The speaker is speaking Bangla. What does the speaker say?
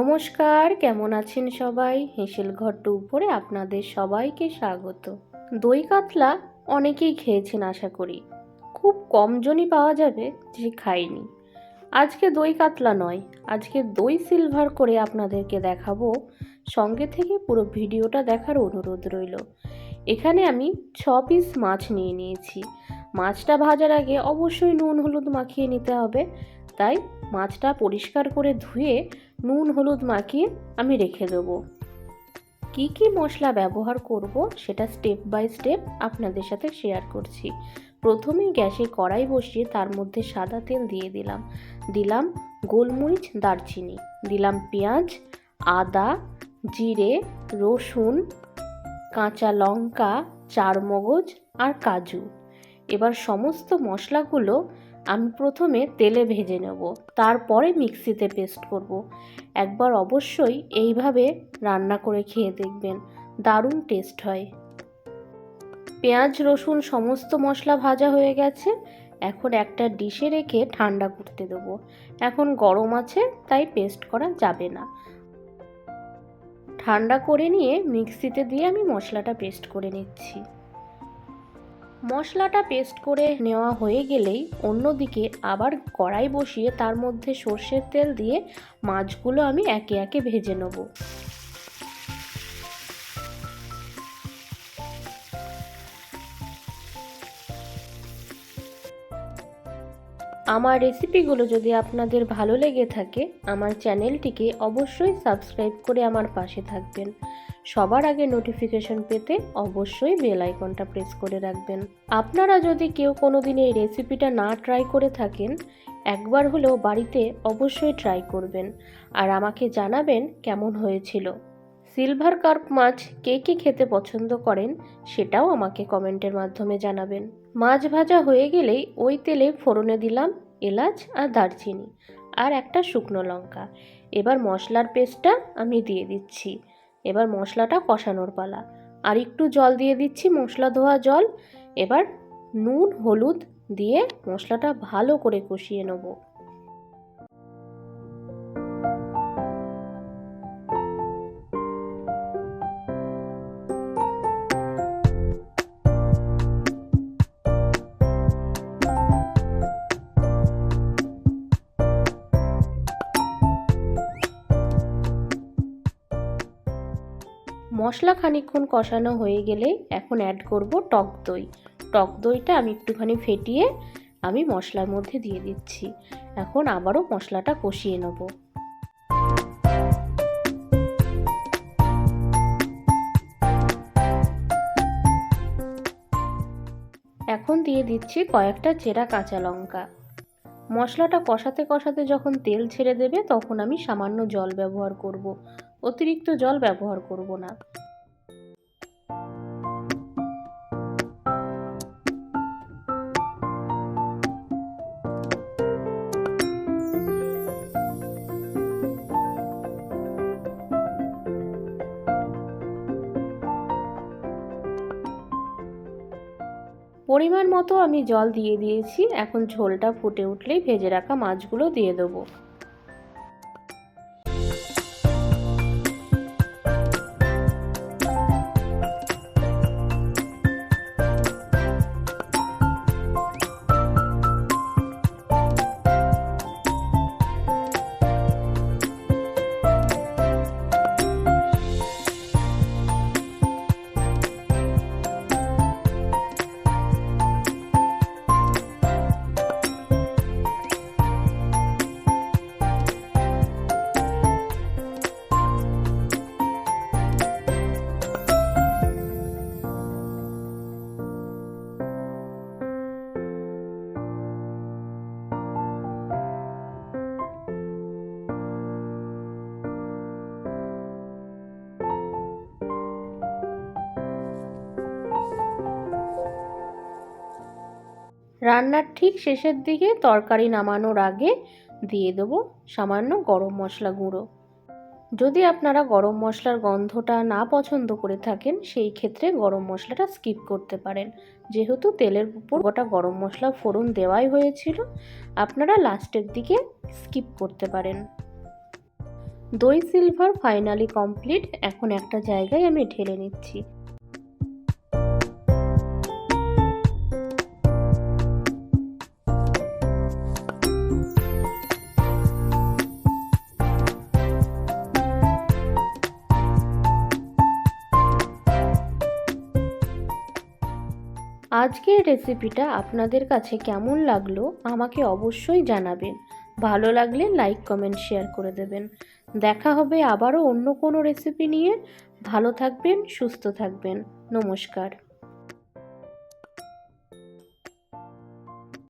নমস্কার, কেমন আছেন সবাই? হেসেল ঘর টু উপরে আপনাদের সবাইকে স্বাগত। দই কাতলা অনেকেই খেয়েছেন আশা করি। খুব কম জনই পাওয়া যাবে যে খায়নি। আজকে দই কাতলা নয়, আজকে দই সিলভার করে আপনাদেরকে দেখাবো। সঙ্গে থেকে পুরো ভিডিওটা দেখার অনুরোধ রইল। এখানে আমি 6 পিস মাছ নিয়ে নিয়েছি। মাছটা ভাজার আগে অবশ্যই নুন হলুদ মাখিয়ে নিতে হবে, তাই মাছটা পরিষ্কার করে ধুয়ে নুন হলুদ মাখিয়ে আমি রেখে দেবো। কি কি মশলা ব্যবহার করব সেটা স্টেপ বাই স্টেপ আপনাদের সাথে শেয়ার করছি। প্রথমেই গ্যাসে কড়াই বসিয়ে তার মধ্যে সাদা তেল দিয়ে দিলাম গোলমরিচ, দারচিনি, দিলাম পেঁয়াজ, আদা, জিরে, রসুন, কাঁচা লঙ্কা, চারমগজ আর কাজু। এবার সমস্ত মশলাগুলো আমি প্রথমে তেলে ভেজে নেব, তারপরে মিক্সিতে পেস্ট করব। একবার অবশ্যই এইভাবে রান্না করে খেয়ে দেখবেন, দারুণ টেস্ট হয়। পেঁয়াজ রসুন সমস্ত মশলা ভাজা হয়ে গেছে। এখন একটা ডিশে রেখে ঠান্ডা করতে দেবো। এখন গরম আছে তাই পেস্ট করা যাবে না। ঠান্ডা করে নিয়ে মিক্সিতে দিয়ে আমি মশলাটা পেস্ট করে নিচ্ছি। মশলাটা পেস্ট করে নেওয়া হয়ে গেলেই অন্যদিকে আবার কড়াই বসিয়ে তার মধ্যে সর্ষের তেল দিয়ে মাছগুলো আমি একে একে ভেজে নেব। আমার রেসিপিগুলো যদি আপনাদের ভালো লেগে থাকে আমার চ্যানেলটিকে অবশ্যই সাবস্ক্রাইব করে আমার পাশে থাকবেন। সবার আগে নোটিফিকেশন পেতে অবশ্যই বেল আইকনটা প্রেস করে রাখবেন। আপনারা যদি কেউ কোনোদিন এই রেসিপিটা না ট্রাই করে থাকেন, একবার হলেও বাড়িতে অবশ্যই ট্রাই করবেন আর আমাকে জানাবেন কেমন হয়েছিল। সিলভার কার্প মাছ কে কে খেতে পছন্দ করেন সেটাও আমাকে কমেন্টের মাধ্যমে জানাবেন। মাছ ভাজা হয়ে গেলেই ওই তেলে ফোড়নে দিলাম এলাচ আর দারচিনি আর একটা শুকনো লঙ্কা। এবার মশলার পেস্টটা আমি দিয়ে দিচ্ছি। এবার মশলাটা কষানোর পালা। আর একটু জল দিয়ে দিচ্ছি, মশলা ধোয়া জল। এবার নুন হলুদ দিয়ে মশলাটা ভালো করে কষিয়ে নেব। মশলা খানিকক্ষণ কষানো হয়ে গেলে এখন অ্যাড করব টক দই। টক দইটা আমি একটুখানি ফেটিয়ে আমি মশলার মধ্যে দিয়ে দিচ্ছি। এখন আবারও মশলাটা কষিয়ে নেব। এখন দিয়ে দিচ্ছি কয়েকটা চেরা কাঁচা লঙ্কা। মশলাটা কষাতে কষাতে যখন তেল ছেড়ে দেবে তখন আমি সামান্য জল ব্যবহার করব, অতিরিক্ত জল ব্যবহার করব না। পরিমাণ মতো আমি জল দিয়ে দিয়েছি। এখন ঝোলটা ফুটে উঠলেই ভেজে রাখা মাছগুলো দিয়ে দেবো। রান্নার ঠিক শেষের দিকে তরকারি নামানোর আগে দিয়ে দেবো সামান্য গরম মশলা গুঁড়ো। যদি আপনারা গরম মশলার গন্ধটা না পছন্দ করে থাকেন সেই ক্ষেত্রে গরম মশলাটা স্কিপ করতে পারেন। যেহেতু তেলের উপর গোটা গরম মশলা ফোড়ন দেওয়াই হয়েছিল, আপনারা লাস্টের দিকে স্কিপ করতে পারেন। দই সিলভার ফাইনালি কমপ্লিট। এখন একটা জায়গায় আমি ঢেলে নিচ্ছি। আজকের রেসিপিটা আপনাদের কাছে কেমন লাগলো আমাকে অবশ্যই জানাবেন। ভালো লাগলে লাইক কমেন্ট শেয়ার করে দেবেন। দেখা হবে আবারও অন্য কোনো রেসিপি নিয়ে। ভালো থাকবেন, সুস্থ থাকবেন। নমস্কার।